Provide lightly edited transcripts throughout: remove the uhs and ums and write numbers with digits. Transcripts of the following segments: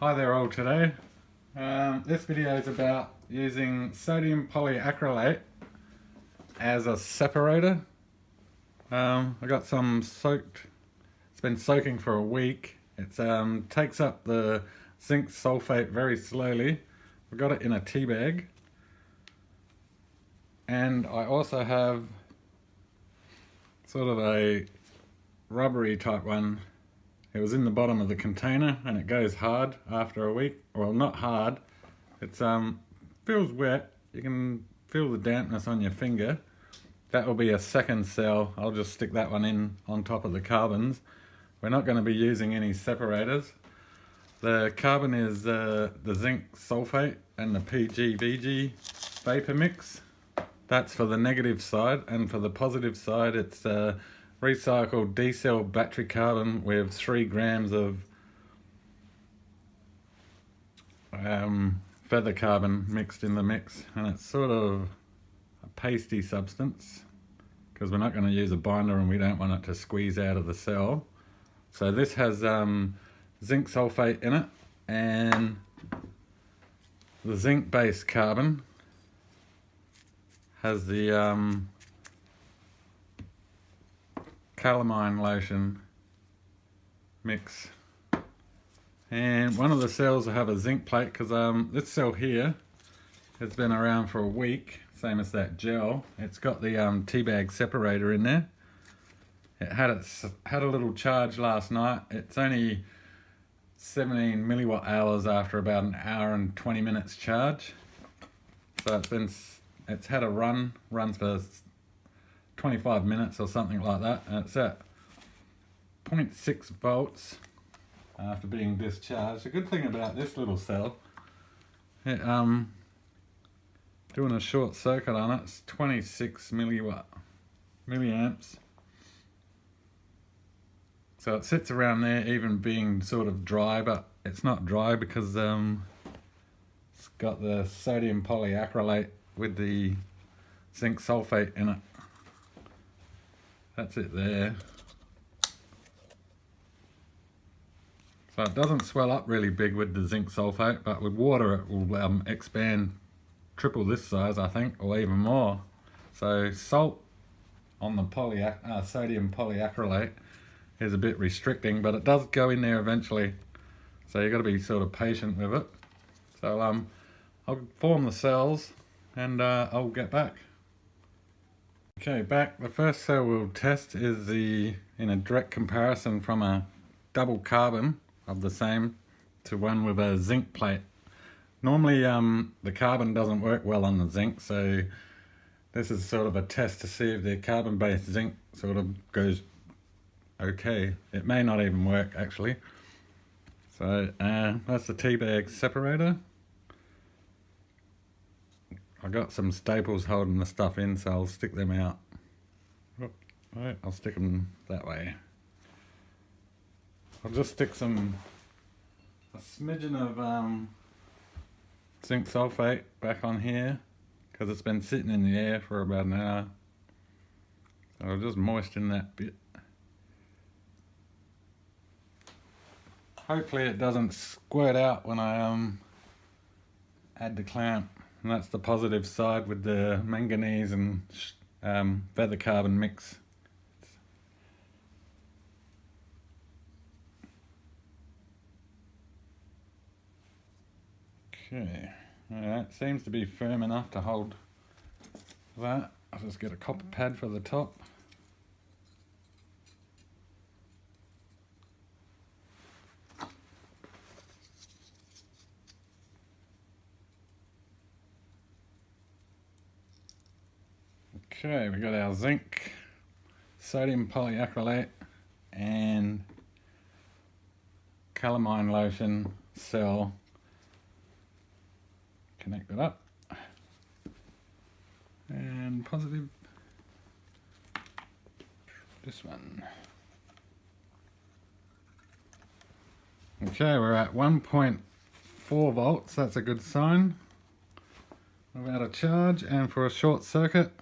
Hi there all today. This video is about using sodium polyacrylate as a separator. I got some soaked, it's been soaking for a week. It takes up the zinc sulfate very slowly. I've got it in a tea bag. And I also have sort of a rubbery type one. It was in the bottom of the container and it goes hard after a week. Well, not hard. It feels wet. You can feel the dampness on your finger. That will be a second cell. I'll just stick that one in on top of the carbons. We're not going to be using any separators. The carbon is the zinc sulfate and the PGVG vapor mix. That's for the negative side, and for the positive side it's recycled D-cell battery carbon with 3 grams of feather carbon mixed in the mix, and it's sort of a pasty substance because we're not going to use a binder and we don't want it to squeeze out of the cell. So this has zinc sulfate in it, and the zinc based carbon has the calamine lotion mix, and one of the cells will have a zinc plate because this cell here has been around for a week, same as that gel. It's got the tea bag separator in there. It had a little charge last night. It's only 17 milliwatt hours after about an hour and 20 minutes charge. So it's had a runs for 25 minutes or something like that, and it's at 0.6 volts after being discharged. The good thing about this little cell, it doing a short circuit on it, it's 26 milliamps. So it sits around there, even being sort of dry, but it's not dry because it's got the sodium polyacrylate with the zinc sulfate in it. That's it there. So it doesn't swell up really big with the zinc sulfate, but with water it will expand triple this size, I think, or even more. So salt on the sodium polyacrylate is a bit restricting, but it does go in there eventually. So you've got to be sort of patient with it. So I'll form the cells and I'll get back. Okay, back. The first cell we'll test is in a direct comparison from a double carbon of the same to one with a zinc plate. Normally the carbon doesn't work well on the zinc, so this is sort of a test to see if the carbon based zinc sort of goes okay. It may not even work actually. So that's the tea bag separator. I got some staples holding the stuff in, so I'll stick them out. Right, I'll stick them that way. I'll just stick a smidgen of zinc sulfate back on here because it's been sitting in the air for about an hour. So I'll just moisten that bit. Hopefully it doesn't squirt out when I add the clamp. And that's the positive side with the manganese and feather carbon mix. Okay, that seems to be firm enough to hold that. I'll just get a copper pad for the top. Okay, we got our zinc, sodium polyacrylate and calamine lotion cell connected up, and positive this one. Okay, we're at 1.4 volts, that's a good sign. We're out of charge, and for a short circuit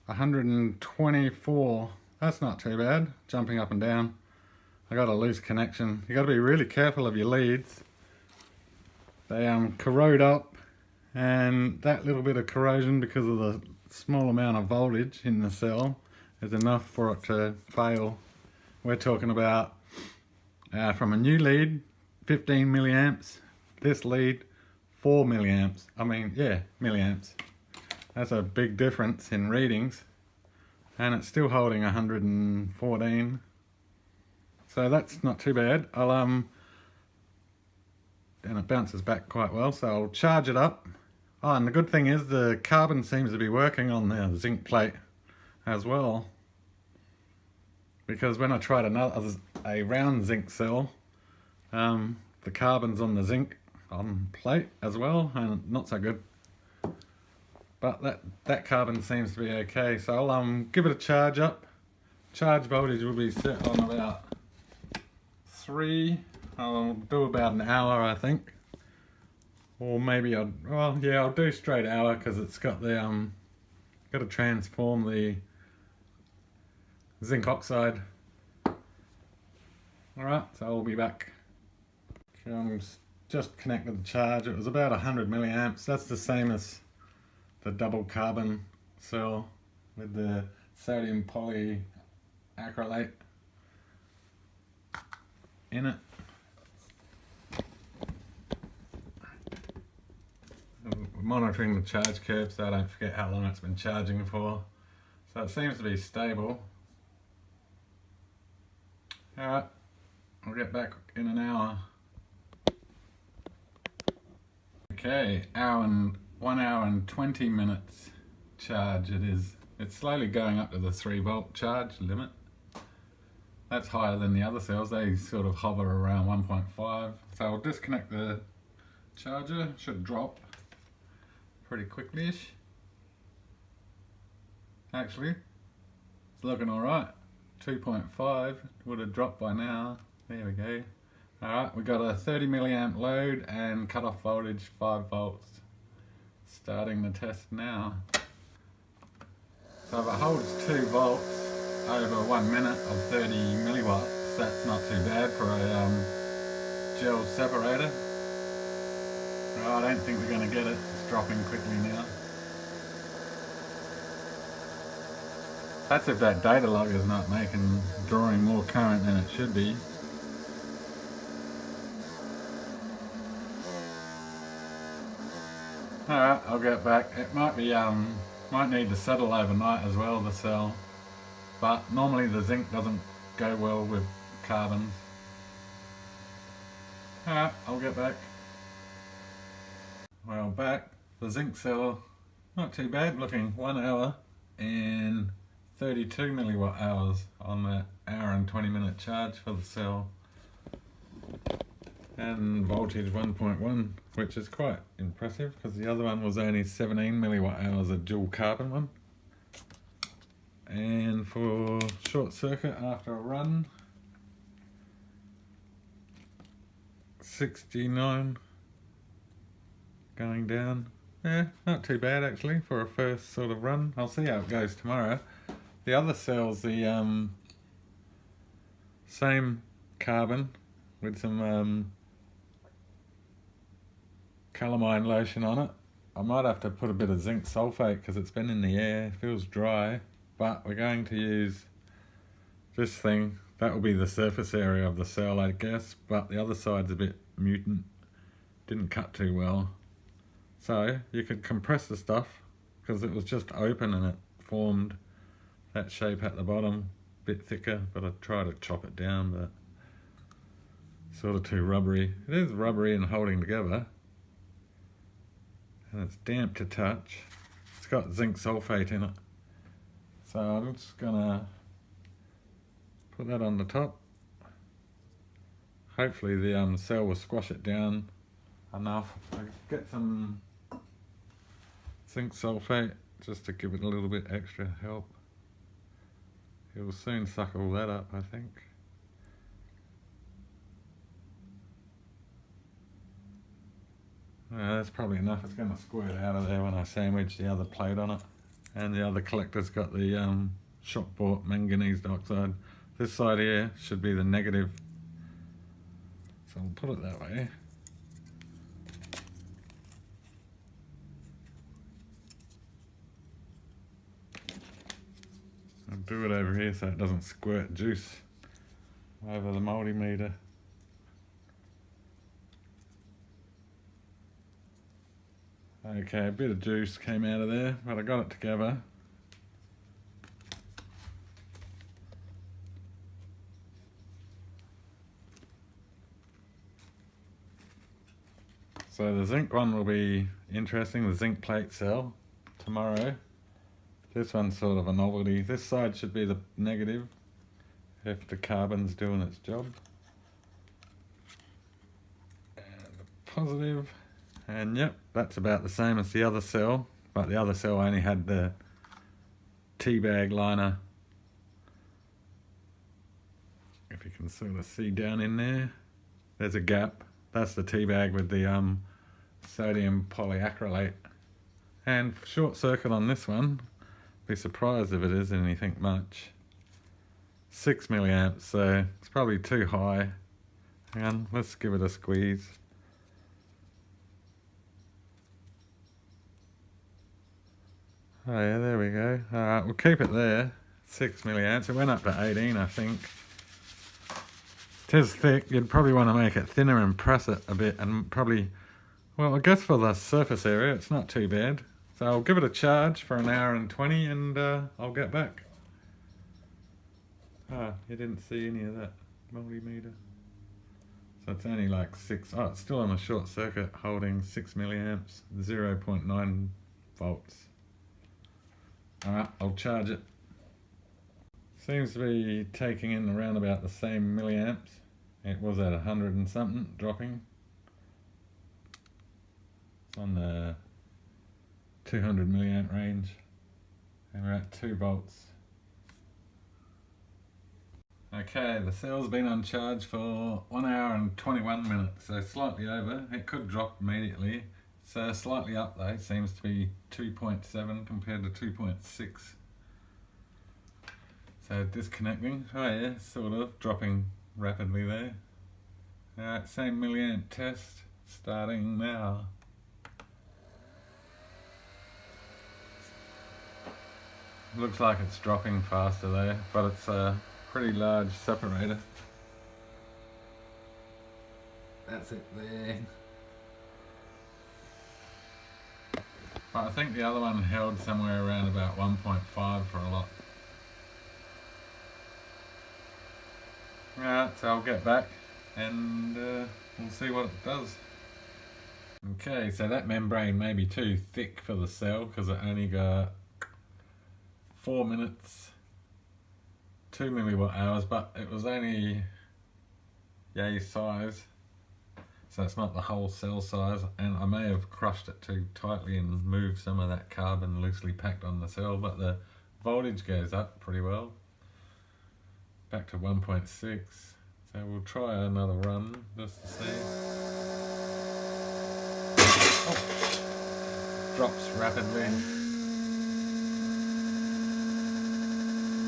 124, that's not too bad, jumping up and down. I got a loose connection. You got to be really careful of your leads. They corrode up, and that little bit of corrosion, because of the small amount of voltage in the cell, is enough for it to fail. We're talking about from a new lead 15 milliamps, this lead 4 milliamps. I mean, yeah, milliamps. That's a big difference in readings, and it's still holding 114. So that's not too bad. And it bounces back quite well, so I'll charge it up. Oh, and the good thing is the carbon seems to be working on the zinc plate as well, because when I tried a round zinc cell, the carbon's on the zinc plate as well, and not so good. But that carbon seems to be okay, so I'll give it a charge up. Charge voltage will be set on about 3. I'll do about an hour, I think, or maybe I'll do straight hour, because it's got the got to transform the zinc oxide. Alright, so I'll be back. Just connected the charge. It was about 100 milliamps. That's the same as the double carbon cell with the sodium polyacrylate in it. I'm monitoring the charge curve so I don't forget how long it's been charging for. So it seems to be stable. Alright, I'll get back in an hour. Okay, 1 hour and 20 minutes charge it is. It's slowly going up to the 3 volt charge limit. That's higher than the other cells. They sort of hover around 1.5. So I'll disconnect the charger. Should drop pretty quickly-ish. Actually, it's looking alright. 2.5 would have dropped by now. There we go. Alright, we've got a 30 milliamp load and cutoff voltage 5 volts. Starting the test now. So if it holds 2 volts over 1 minute of 30 milliwatts, that's not too bad for a gel separator. Well, I don't think we're going to get it. It's dropping quickly now. That's if that data log is not drawing more current than it should be. Alright, I'll get back. It might be might need to settle overnight as well, the cell. But normally the zinc doesn't go well with carbons. Alright, I'll get back. Well, back. The zinc cell, not too bad, looking 1 hour and 32 milliwatt hours on the hour and 20 minute charge for the cell. And voltage 1.1, which is quite impressive because the other one was only 17 milliwatt hours, a dual carbon one. And for short circuit after a run, 69 going down. Yeah, not too bad actually for a first sort of run. I'll see how it goes tomorrow. The other cell's the same carbon with some calamine lotion on it. I might have to put a bit of zinc sulfate because it's been in the air, it feels dry, but we're going to use this thing. That will be the surface area of the cell, I guess, but the other side's a bit mutant, didn't cut too well. So you could compress the stuff because it was just open and it formed that shape at the bottom, a bit thicker, but I try to chop it down, but sort of too rubbery. It is rubbery and holding together. And it's damp to touch. It's got zinc sulfate in it. So I'm just gonna put that on the top. Hopefully the cell will squash it down enough. I'll get some zinc sulfate just to give it a little bit extra help. It will soon suck all that up, I think. That's probably enough. It's going to squirt out of there when I sandwich the other plate on it. And the other collector's got the shop bought manganese dioxide. This side here should be the negative. So we'll put it that way. I'll do it over here so it doesn't squirt juice over the multimeter. Okay, a bit of juice came out of there, but I got it together. So the zinc one will be interesting, the zinc plate cell, tomorrow. This one's sort of a novelty. This side should be the negative, if the carbon's doing its job. And the positive. And yep, that's about the same as the other cell, but the other cell only had the tea bag liner. If you can sort of see down in there, there's a gap. That's the tea bag with the sodium polyacrylate. And short circuit on this one, be surprised if it is anything much. 6 milliamps, so it's probably too high. Hang on, let's give it a squeeze. Oh yeah, there we go. Alright, we'll keep it there. 6 milliamps. It went up to 18, I think. It is thick. You'd probably want to make it thinner and press it a bit, and probably, well, I guess for the surface area, it's not too bad. So I'll give it a charge for 1 hour and 20, and I'll get back. Ah, you didn't see any of that multimeter. So it's only like 6. Oh, it's still on a short circuit, holding 6 milliamps, 0.9 volts. Alright, I'll charge it. Seems to be taking in around about the same milliamps. It was at 100 and something, dropping. It's on the 200 milliamp range. And we're at 2 volts. Okay, the cell's been on charge for 1 hour and 21 minutes, so slightly over. It could drop immediately. It's slightly up though, seems to be 2.7 compared to 2.6. So disconnecting, oh yeah, sort of, dropping rapidly there. Same milliamp test, starting now. Looks like it's dropping faster there, but it's a pretty large separator. That's it there. But I think the other one held somewhere around about 1.5 for a lot. Alright, so I'll get back and we'll see what it does. Okay, so that membrane may be too thick for the cell because it only got 4 minutes, 2 milliwatt hours, but it was only yay size. So it's not the whole cell size, and I may have crushed it too tightly and moved some of that carbon loosely packed on the cell, but the voltage goes up pretty well. Back to 1.6. So we'll try another run just to see. Oh. Drops rapidly.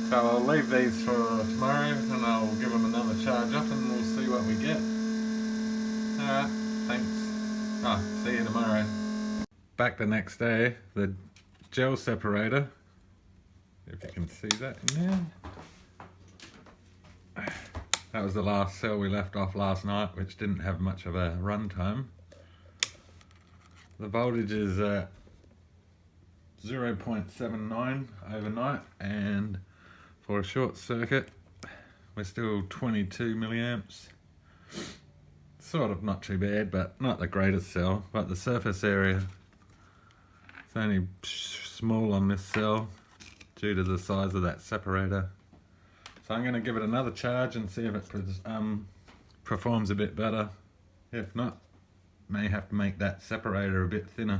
So I'll leave these for tomorrow and I'll give them another charge up and we'll see what we get. Alright, thanks. See you tomorrow. Back the next day, the gel separator, if you can see that in there. That was the last cell we left off last night, which didn't have much of a run time. The voltage is 0.79 overnight, and for a short circuit, we're still 22 milliamps. Sort of not too bad, but not the greatest cell. But the surface area, it's only small on this cell due to the size of that separator. So I'm going to give it another charge and see if it performs a bit better. If not, may have to make that separator a bit thinner.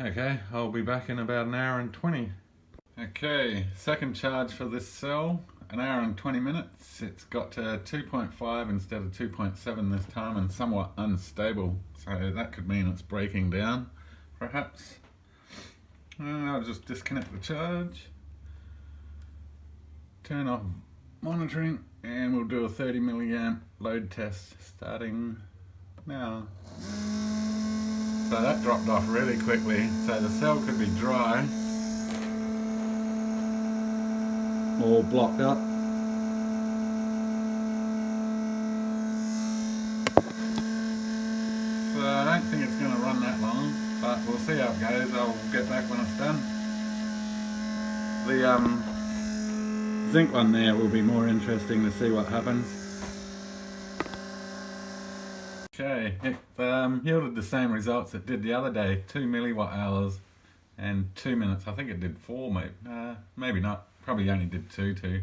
Okay, I'll be back in about 1 hour and 20. Okay, second charge for this cell, 1 hour and 20 minutes. It's got to 2.5 instead of 2.7 this time and somewhat unstable. So that could mean it's breaking down, perhaps. I'll just disconnect the charge. turn off monitoring and we'll do a 30 milliamp load test starting now. So that dropped off really quickly, so the cell could be dry or blocked up. So I don't think it's going to run that long, but we'll see how it goes. I'll get back when it's done. The zinc one there will be more interesting to see what happens. Okay, it yielded the same results it did the other day, 2 milliwatt hours and 2 minutes. I think it did 4, maybe not, probably only did 2 too.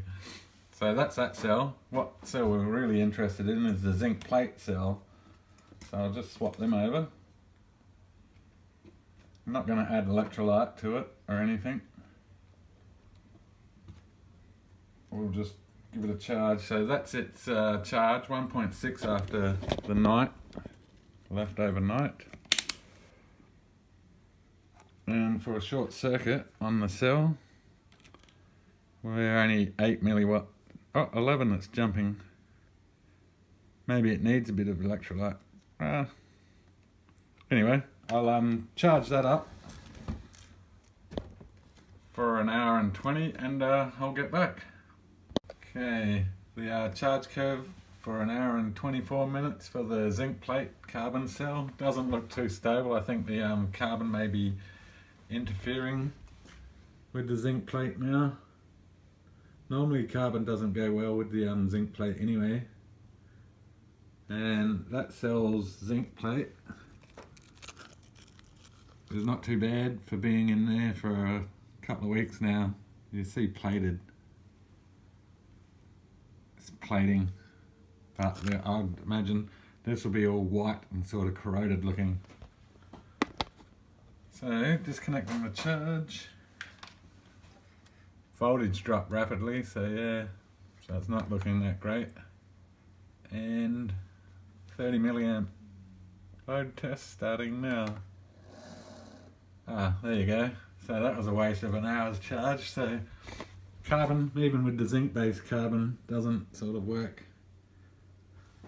So that's that cell. What cell we're really interested in is the zinc plate cell. So I'll just swap them over. I'm not going to add electrolyte to it or anything. We'll just give it a charge. So that's its charge, 1.6 after the night, left overnight. And for a short circuit on the cell, we're only 8 milliwatt. Oh, 11 it's jumping. Maybe it needs a bit of electrolyte. Anyway, I'll charge that up for an hour and 20 and I'll get back. Okay, the charge curve for an hour and 24 minutes for the zinc plate carbon cell. Doesn't look too stable. I think the carbon may be interfering with the zinc plate now. Normally carbon doesn't go well with the zinc plate anyway. And that cell's zinc plate is not too bad for being in there for a couple of weeks now. You see plated. It's plating. But I'd imagine this will be all white and sort of corroded looking. So disconnecting the charge. Voltage dropped rapidly, so yeah, so it's not looking that great. And 30 milliamp load test starting now. There you go. So that was a waste of an hour's charge. So carbon, even with the zinc based carbon, doesn't sort of work.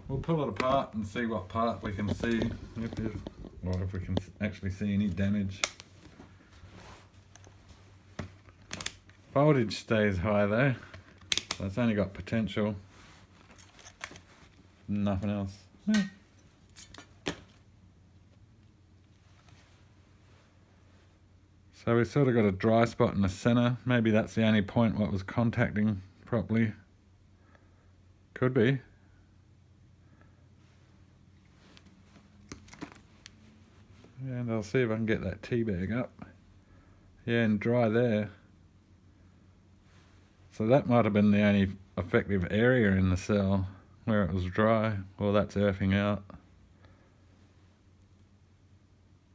We'll pull it apart and see what part we can see, if we can actually see any damage. Voltage stays high though, so it's only got potential, nothing else. So we sort of got a dry spot in the center. Maybe that's the only point what was contacting properly. Could be. And I'll see if I can get that tea bag up. Yeah, and dry there. So that might have been the only effective area in the cell where it was dry. Well, that's earthing out.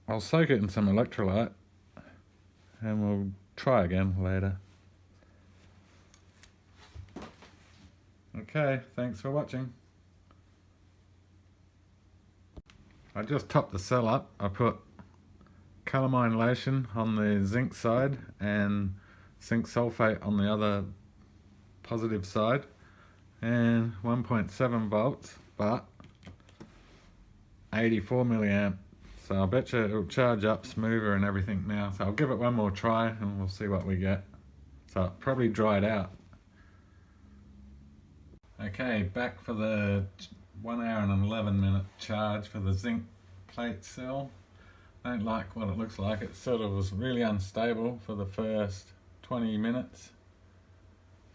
I'll soak it in some electrolyte and we'll try again later. Okay, thanks for watching. I just topped the cell up. I put calamine lotion on the zinc side and zinc sulfate on the other positive side, and 1.7 volts, but 84 milliamp. So I bet you it'll charge up smoother and everything now. So I'll give it one more try and we'll see what we get. So it probably dried out. Okay, back for the 1 hour and 11 minute charge for the zinc plate cell. I don't like what it looks like. It sort of was really unstable for the first 20 minutes.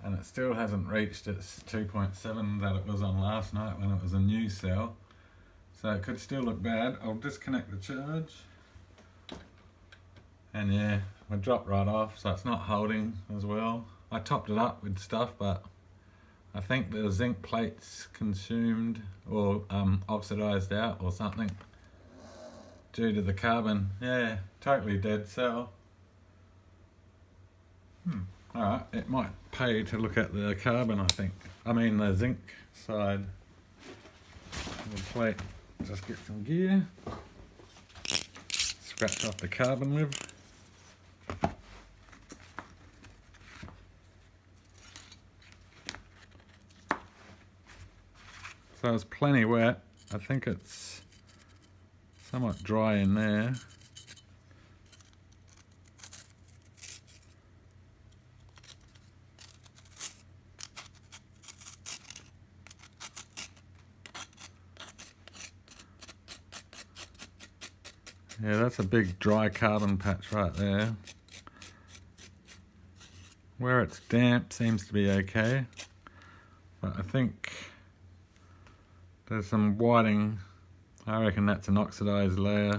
And it still hasn't reached its 2.7 that it was on last night when it was a new cell. So it could still look bad. I'll disconnect the charge. And yeah, it dropped right off, so it's not holding as well. I topped it up with stuff, but I think the zinc plate's consumed or oxidized out or something due to the carbon. Yeah, totally dead cell. Alright, it might pay to look at the carbon, I think. I mean the zinc side of the plate. Just get some gear. Scratch off the carbon with. So it's plenty wet. I think it's somewhat dry in there. Yeah, that's a big dry carbon patch right there. Where it's damp seems to be okay, but I think there's some whiting. I reckon that's an oxidized layer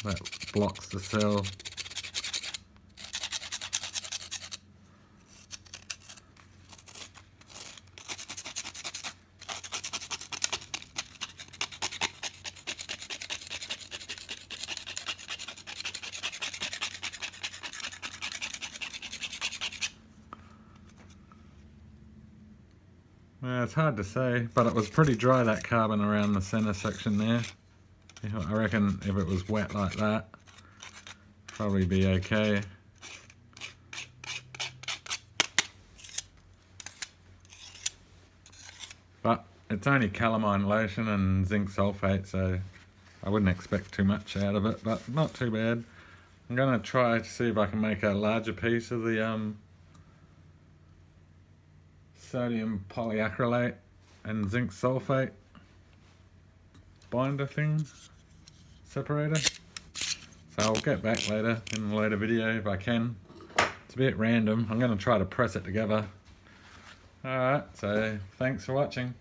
that blocks the cell. Yeah, it's hard to say, but it was pretty dry, that carbon around the center section there. I reckon if it was wet like that, probably be okay. But it's only calamine lotion and zinc sulfate, so I wouldn't expect too much out of it, but not too bad. I'm going to try to see if I can make a larger piece of the sodium polyacrylate and zinc sulfate binder thing, separator. So I'll get back later in a later video if I can. It's a bit random. I'm going to try to press it together. Alright, so thanks for watching.